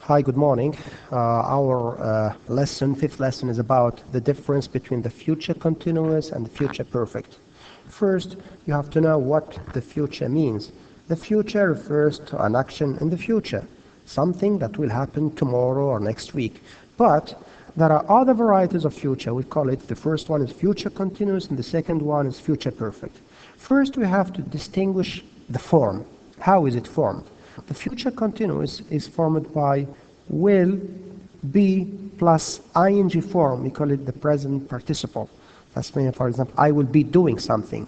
Hi, good morning. Our fifth lesson, is about the difference between the future continuous and the future perfect. First, you have to know what the future means. The future refers to an action in the future, something that will happen tomorrow or next week. But there are other varieties of future. We call it, the first one is future continuous and the second one is future perfect. First, we have to distinguish the form. How is it formed? The future continuous is formed by will be plus ing form. We call it the present participle. That's meaning, for example, I will be doing something.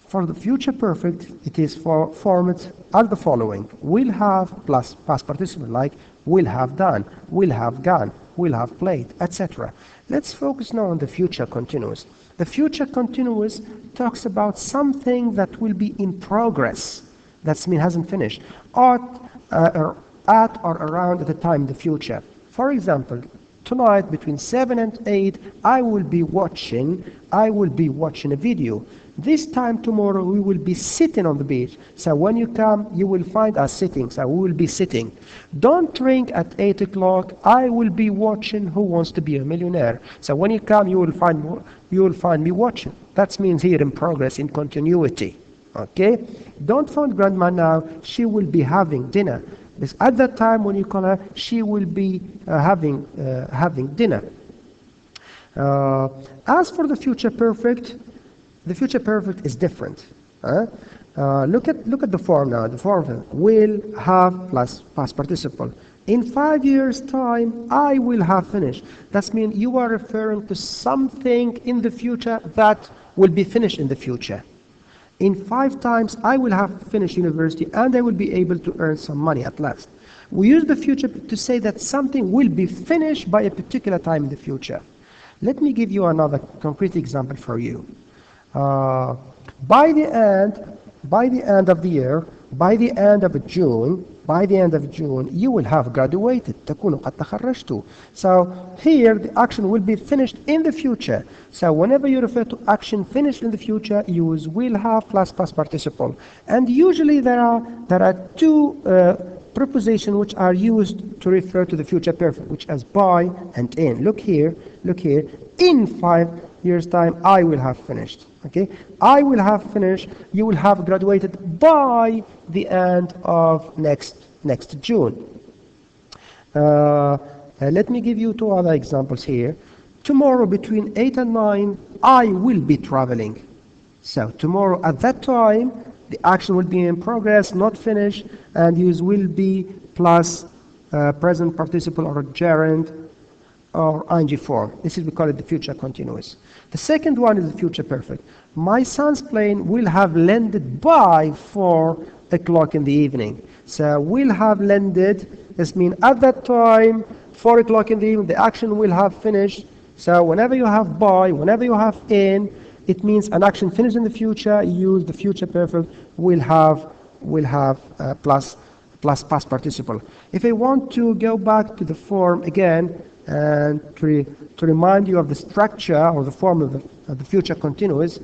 For the future perfect, it is formed as the following. Will have plus past participle, like will have done, will have gone, will have played, etc. Let's focus now on the future continuous. The future continuous talks about something that will be in progress. That means hasn't finished, or at or around at the time in the future. For example, tonight between 7 and 8, I will be watching a video. This time tomorrow we will be sitting on the beach. So when you come, you will find us sitting. So we will be sitting. Don't drink at 8 o'clock. I will be watching Who Wants to Be a Millionaire. So when you come, you will find me watching. That means here in progress, in continuity. Okay? Don't phone grandma now. She will be having dinner. Because at that time when you call her, she will be having dinner. As for the future perfect is different. Look at the form now. The form will have plus past participle. In 5 years' time, I will have finished. That means you are referring to something in the future that will be finished in the future. In 5 times, I will have finished university and I will be able to earn some money at last. We use the future to say that something will be finished by a particular time in the future. Let me give you another concrete example for you. By the end of the year, by the end of June, you will have graduated. تكونوا قد تخرجتوا. So here the action will be finished in the future. So whenever you refer to action finished in the future, use will have plus past participle. And usually there are two prepositions which are used to refer to the future perfect, which is by and in. Look here. In 5 years' time, I will have finished. Okay, I will have finished. You will have graduated by the end of next June. Let me give you 2 other examples here. Tomorrow between 8 and 9, I will be traveling. So tomorrow at that time, the action will be in progress, not finished, and use will be plus present participle or gerund or ing form. This is, we call it the future continuous. The second one is the future perfect. My son's plane will have landed by 4 o'clock in the evening. So will have landed, this means at that time, 4 o'clock in the evening, the action will have finished. So whenever you have by, whenever you have in, it means an action finished in the future, use the future perfect, will have plus past participle. If I want to go back to the form again, and to remind you of the structure or the form of the future continuous,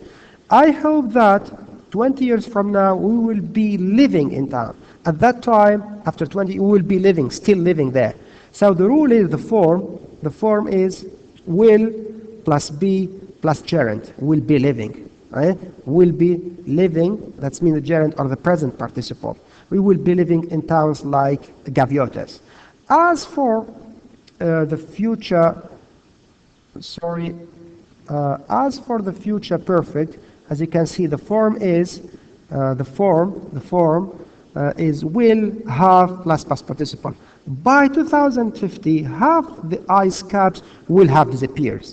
I hope that 20 years from now we will be living in town. At that time, after 20, we will be still living there. So the rule is the form is will plus be plus gerund, will be living. Right? Will be living, that means the gerund or the present participle. We will be living in towns like Gaviotas. As for the future perfect, as you can see, the form is will have plus past participle. By 2050, half the ice caps will have disappeared.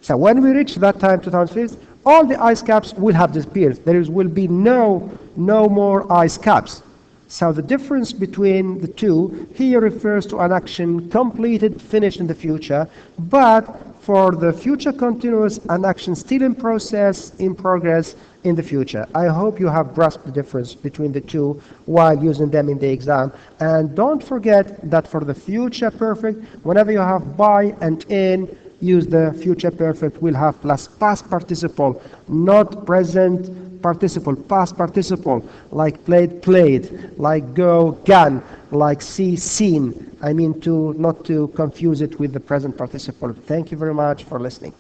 So when we reach that time, 2050, all the ice caps will have disappeared. Will be no more ice caps. So the difference between the two here refers to an action completed, finished in the future, but for the future continuous, an action still in process, in progress in the future. I hope you have grasped the difference between the two while using them in the exam. And don't forget that for the future perfect, whenever you have by and in, use the future perfect will have plus past participle, not present participle, past participle, like played, played, like go, gone, like see, seen. I mean, not to confuse it with the present participle. Thank you very much for listening.